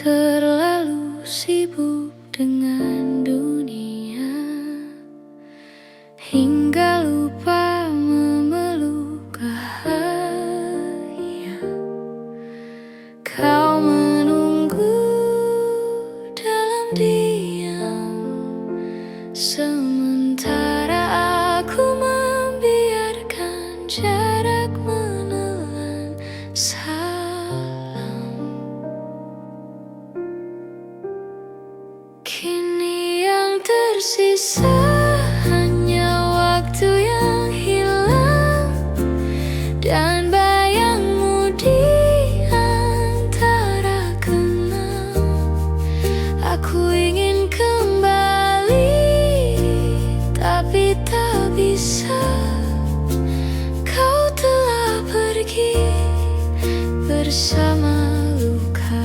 Terlalu sibuk dengan dunia hingga lupa memeluk cahaya. Kau menunggu dalam diam, sementara aku membiarkan jarak menelan salam. Kini yang tersisa hanya waktu yang hilang dan bayangmu di antara kenang. Aku ingin kembali tapi tak bisa. Kau telah pergi bersama luka.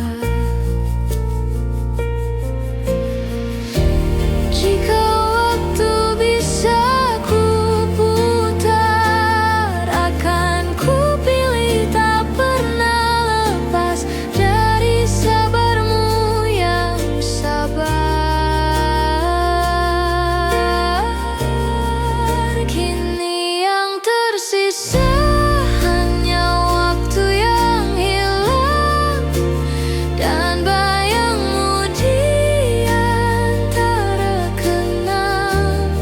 Jika waktu bisa ku putar, akan ku pilih tak pernah lepas dari sabarmu yang sabar. Kini yang tersisa hanya waktu yang hilang dan bayangmu di antara kenang.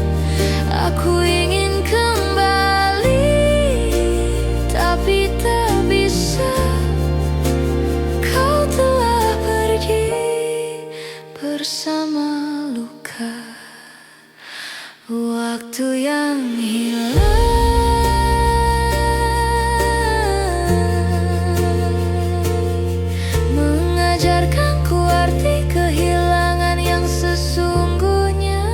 Aku ingin kembali tapi tak bisa. Kau telah pergi bersama luka. Waktu yang hilang mengajarkanku arti kehilangan yang sesungguhnya.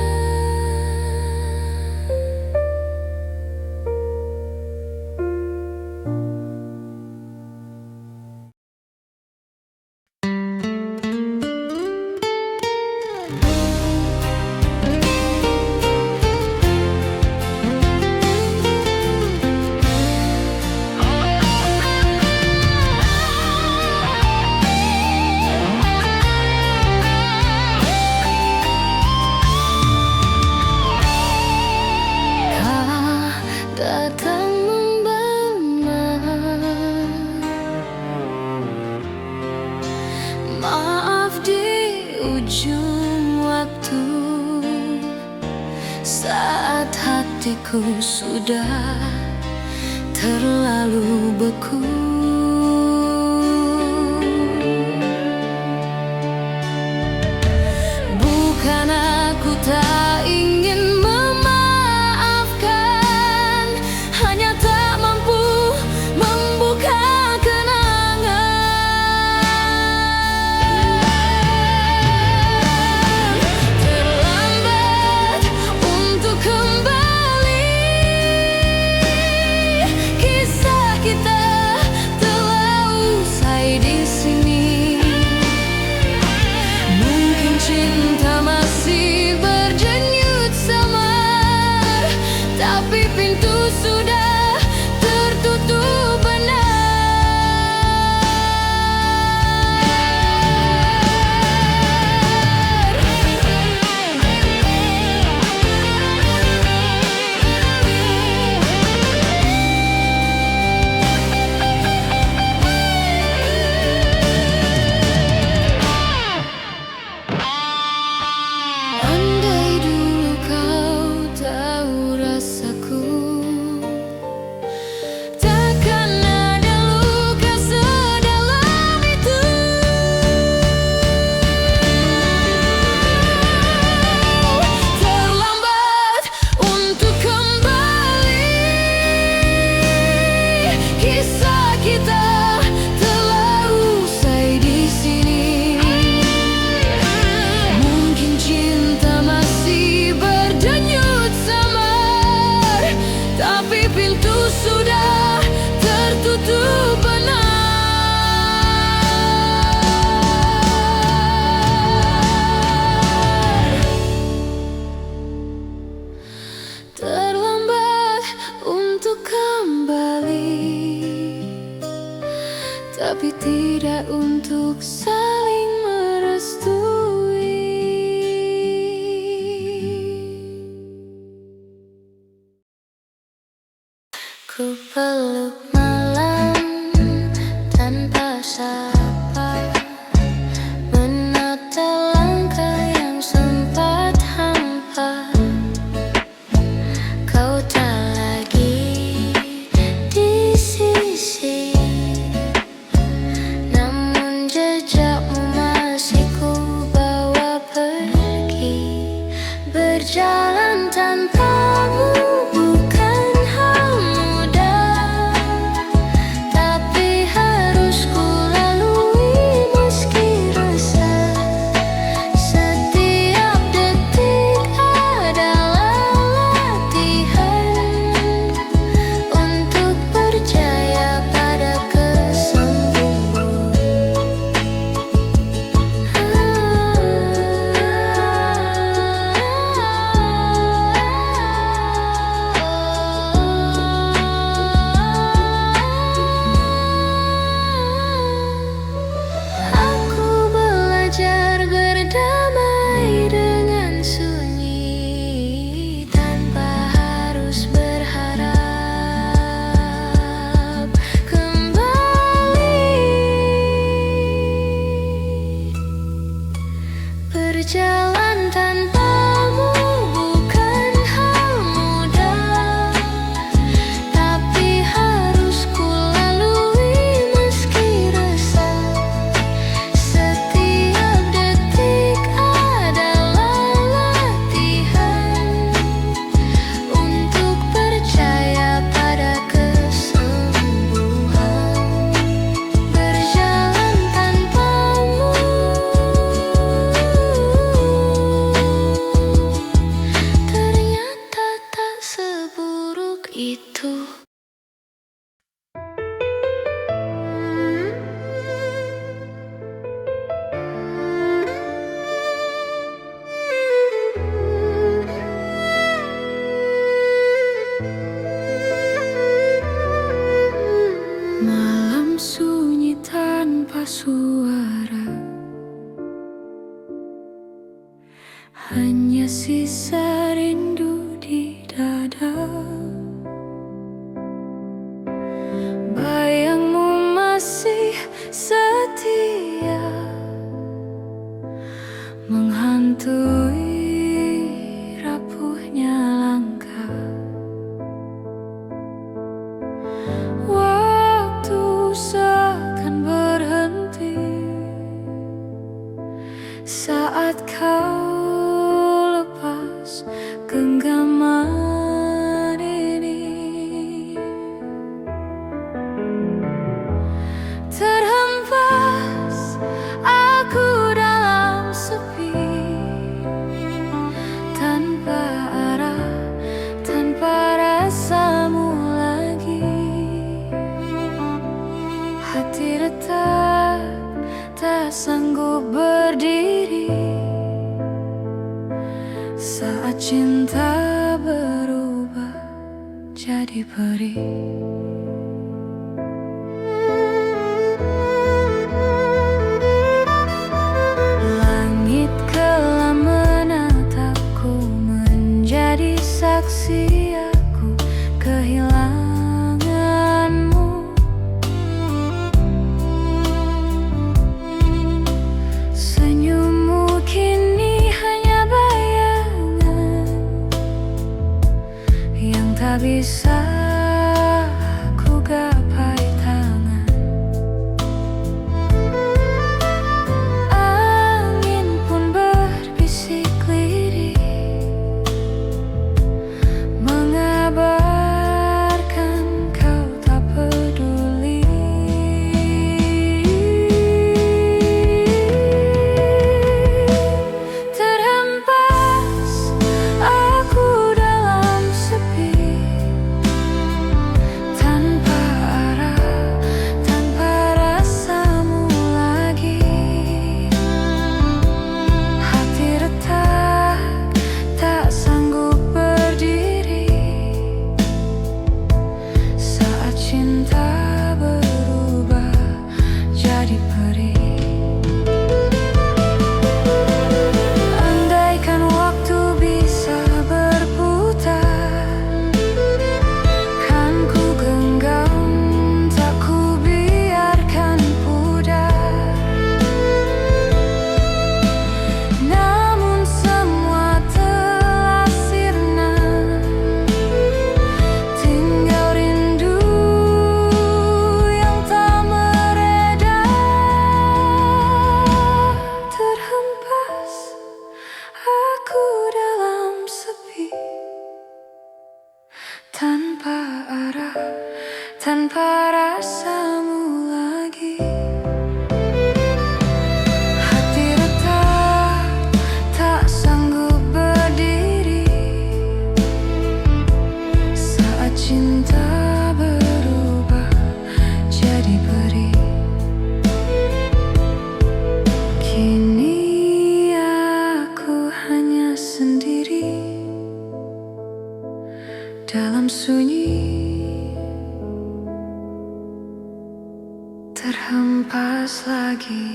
Kau datang membenar. Maaf di ujung waktu, saat hatiku sudah terlalu beku. Bukan aku tak ingin memaafkan, hanya tak mampu membuka kenangan. Terlambat untuk kembali, kisah kita telah usai di sini. Mungkin cinta masih berdenyut samar, tapi pintu sudah tertutup benar. Berjalan tanpamu bukan hal mudah, tapi harus ku lalui meski resah. Setiap detik adalah latihan untuk percaya pada kesembuhan. Berjalan tanpamu ternyata tak seburuk itu. Malam sunyi tanpa suara, hanya sisa rindu di dada. Bayangmu masih setia menghantui rapuhnya langkah. Waktu seakan berhenti saat kau lepas genggaman ini. Terhempas aku dalam sepi, tanpa arah, tanpa rasamu lagi. Hati retak, tak sanggup berdiri saat cinta berubah jadi perih. Langit kelam menatapku, menjadi saksi aku kehilanganmu. Senyummu kini hanya bayangan yang tak bisa ku gapai tangan. Angin pun berbisik lirih, mengabarkan kau tak peduli. Terhempas aku dalam sepi, tanpa arah, tanpa rasamu lagi. Hati retak, tak sanggup berdiri saat cinta berubah jadi perih. Andaikan waktu bisa berputar, kan ku genggam, tak ku biarkan pudar. Namun semua telah sirna, tinggal rindu yang tak mereda. Terhempas aku dalam sepi, tanpa arah, tanpa rasamu lagi. Hati retak, tak sanggup berdiri saat cinta berubah jadi perih. Kini aku hanya sendiri dalam sunyi, terhempas lagi.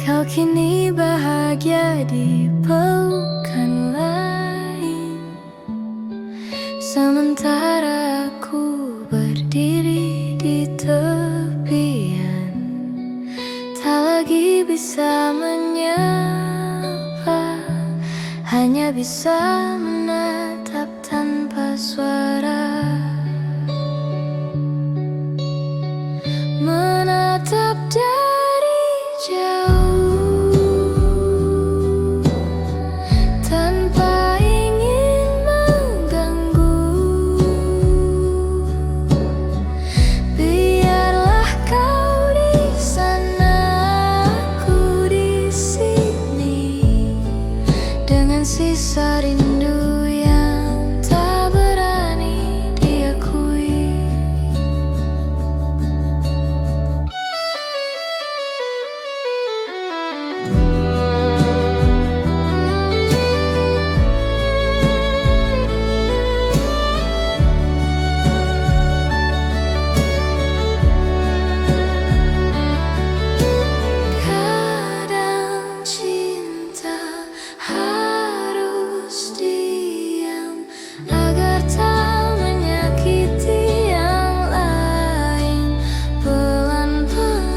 Kau kini bahagia di pelukan Sementara aku berdiri di tepian, tak lagi bisa menyapa, hanya bisa menatap tanpa suara. Menatap dari jauh tanpa ingin mengganggu. Biarlah kau di sana, aku di sini, dengan sisa rindu yang tak berani diakui. Kadang cinta harus diam agar tak menyakiti yang lain. Pelan-pelan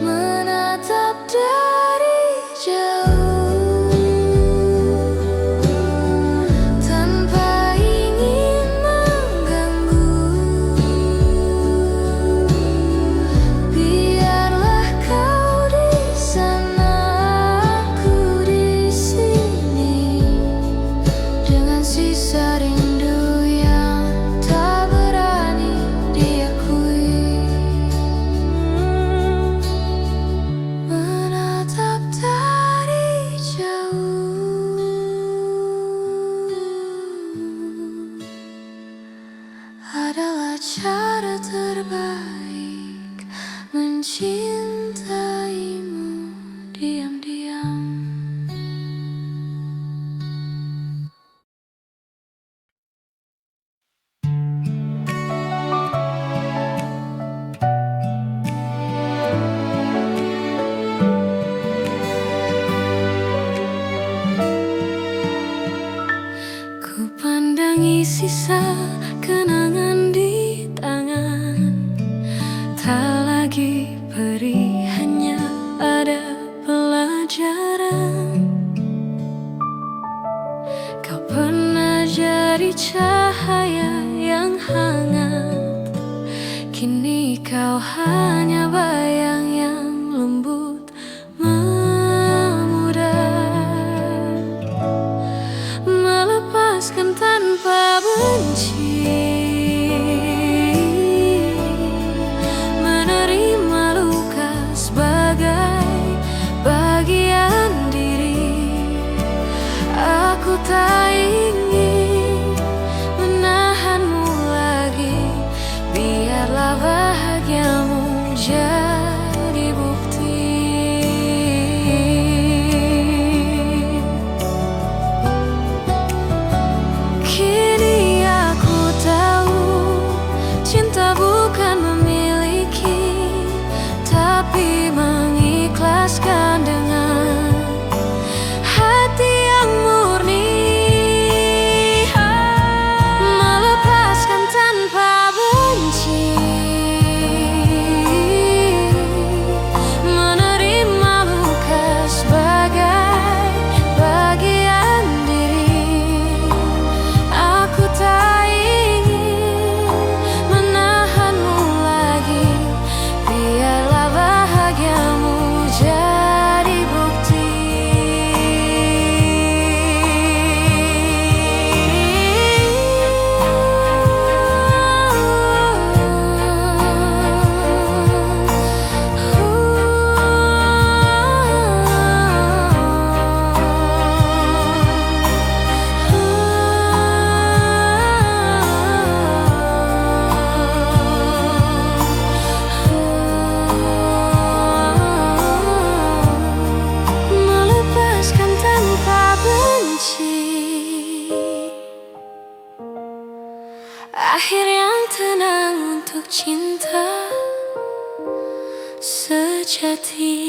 menatap dari jauh tanpa ingin mengganggu. Biarlah kau di sana, aku di sini, dengan sisa rindu yang tak berani diakui. Menatap dari jauh adalah cara terbaik mencintaimu diam-diam. Ku pandangi sisa kenangan di tangan, tak lagi perih, hanya ada pelajaran. Kau pernah jadi cahaya yang hangat, kini kau hanya bayang yang lembut memudar, melepaskan tanpa benci, menerima luka sebagai bagian diri. Aku tak ingin menahanmu lagi, biarlah bahagiamu jadi bukti. Kini aku tahu, cinta bukan memiliki, tapi mengikhlaskan dengan hati yang murni. Melepaskan tanpa benci, menerima luka sebagai bagian diri. Aku tak ingin menahanmu lagi, biarlah bahagiamu jadi bukti. Melepaskan tanpa benci, akhir yang tenang untuk cinta sejati.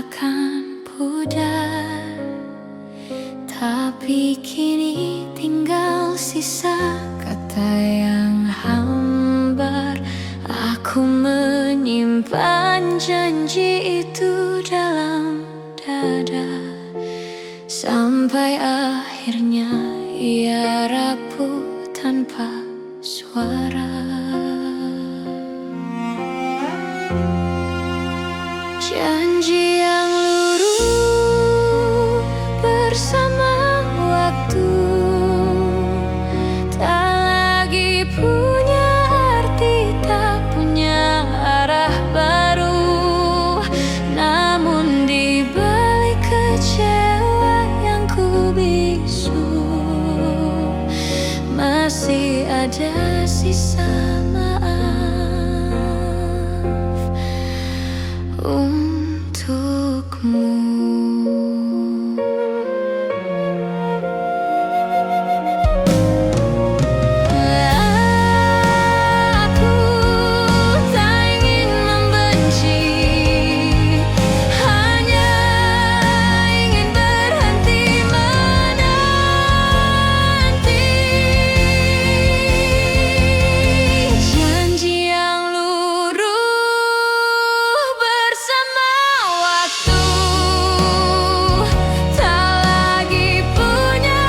akan pudar, tapi kini tinggal sisa kata yang hambar. Aku menyimpan janji itu dalam dada, sampai akhirnya ia rapuh tanpa suara. Janji yang luruh bersama waktu tak lagi punya arti, tak punya arah baru. Namun di balik kecewa yang ku bisu, masih ada sisa untukmu. Aku tak ingin membenci, hanya ingin berhenti menanti. Janji yang luruh bersama waktu tak lagi punya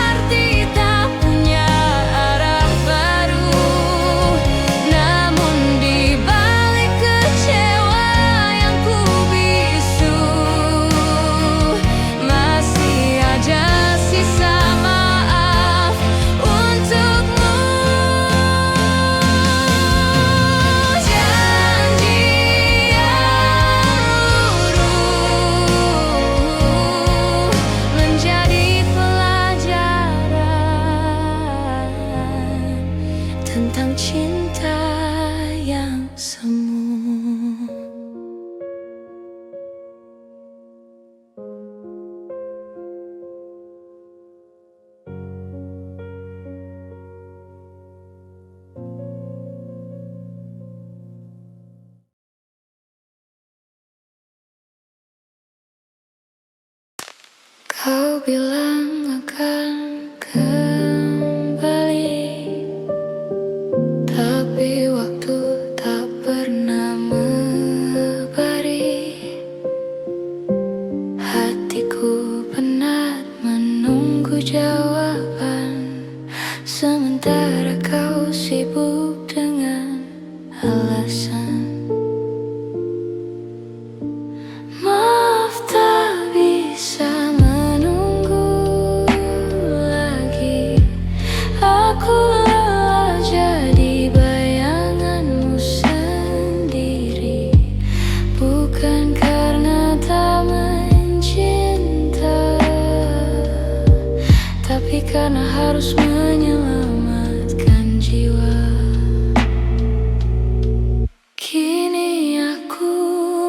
arti, tak punya arah baru. Namun di balik kecewa yang ku bisu, masih ada sisa maaf untukmu. Janji menjadi pelajaran tentang cinta yang semu. Kau bilang akan kembali, tapi waktu tak pernah memberi. Hatiku penat menunggu jawaban, sementara kau sibuk dengan alasan. Maaf, tak bisa menunggu lagi. Aku lelah jadi bayanganmu sendiri, bukan karena tak mencinta, tapi karena harus menyelamatkan jiwa. Kini aku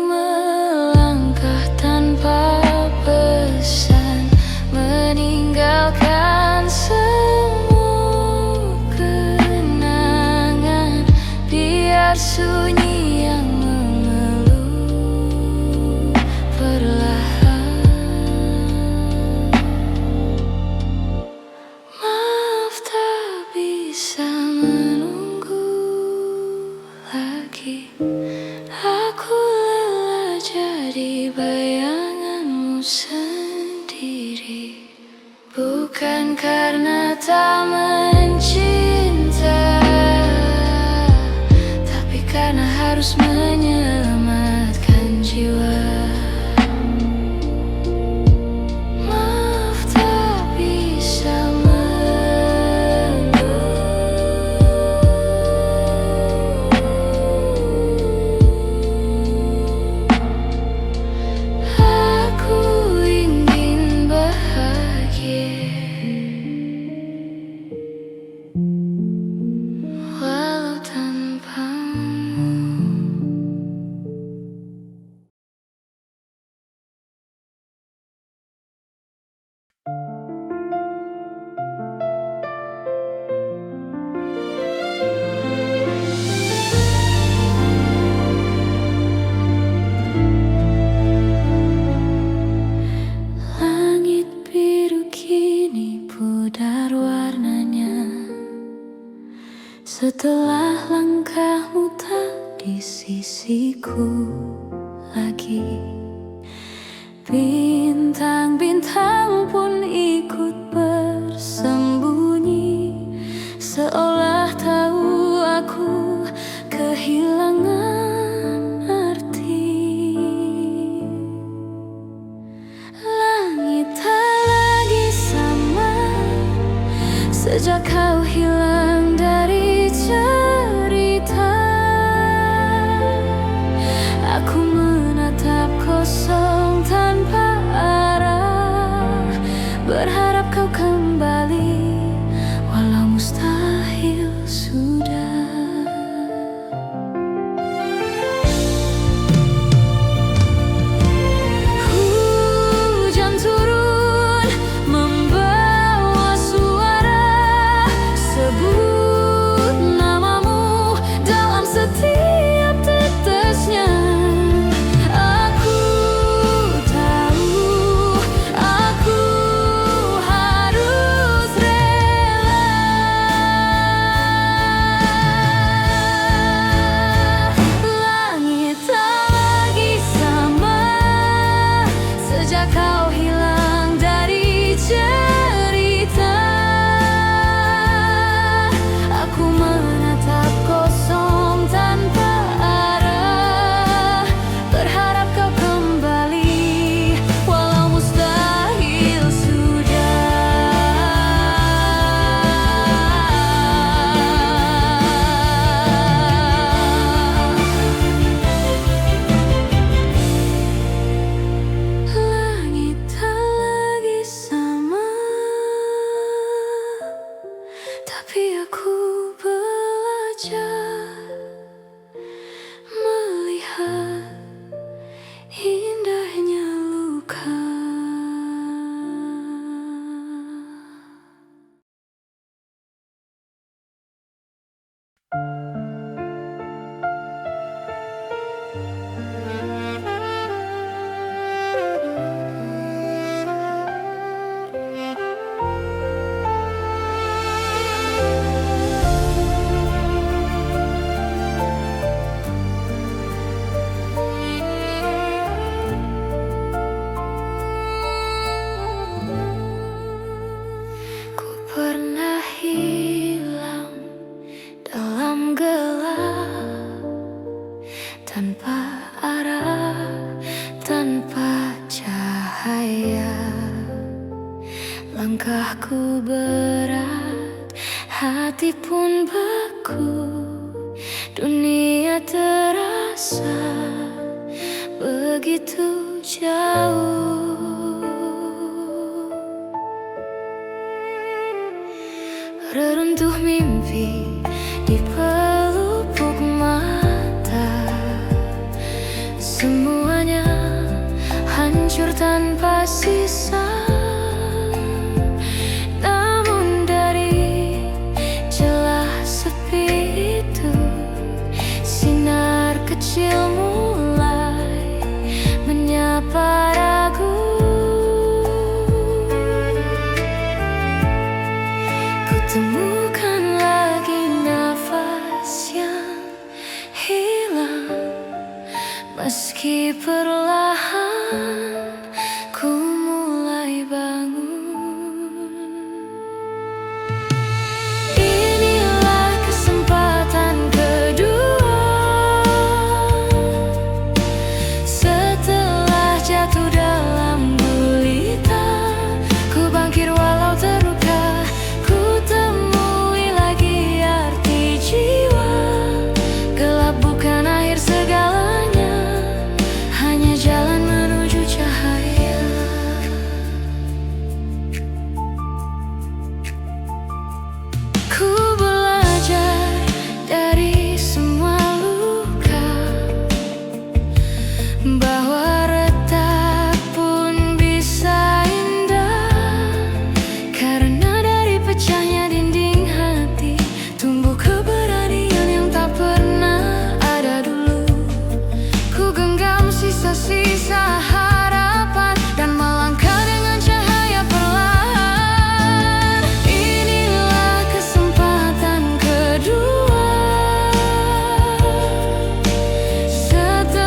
melangkah tanpa pesan, meninggalkan semua kenangan. Biar sunyi yang mengeluh perlahan. Maaf, tak bisa menunggu lagi. Aku lelah jadi bayanganmu sendiri, bukan karena tak mencinta, tapi karena harus menyelamatkan jiwa. Maaf, tak bisa menunggu. Aku diriku lagi. Bintang-bintang pun ikut bersembunyi, seolah tahu aku kehilangan arti. Langit tak lagi sama sejak kau hilang dari cerita. Aku menatap kosong tanpa arah, berharap kau kembali walau mustahil sudah. Hujan turun membawa suara, sebut namamu dalam setiap tetesnya. Aku tahu aku harus rela. Langit tak lagi sama sejak kau hilang dari cerita. Aku menatap kosong tanpa arah, berharap kau kembali walau mustahil sudah. Langit tak lagi sama, tapi aku belajar melihat indahnya luka. Ku pernah hilang dalam gelap, tanpa arah, tanpa cahaya. Langkahku berat, hati pun beku, dunia terasa begitu jauh. Reruntuh mimpi di pelupuk mata, semuanya hancur tanpa sisa. Namun dari celah sepi itu, sinar kecil mulai menyapa ragu. Temukan lagi nafas yang hilang, meski perlahan ku mulai bangun. Inilah kesempatan kedua, setelah jatuh dalam gulita, ku bangkit walau terluka. Temui lagi arti jiwa, gelap bukan akhir segalanya, hanya jalan menuju cahaya. Ku belajar dari semua luka, bahwa retak pun bisa indah, karena pecahnya dinding hati tumbuh keberanian yang tak pernah ada dulu. Ku genggam sisa-sisa harapan dan melangkah dengan cahaya perlahan. Inilah kesempatan kedua, setelah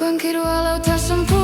bangkit walau tak sempurna.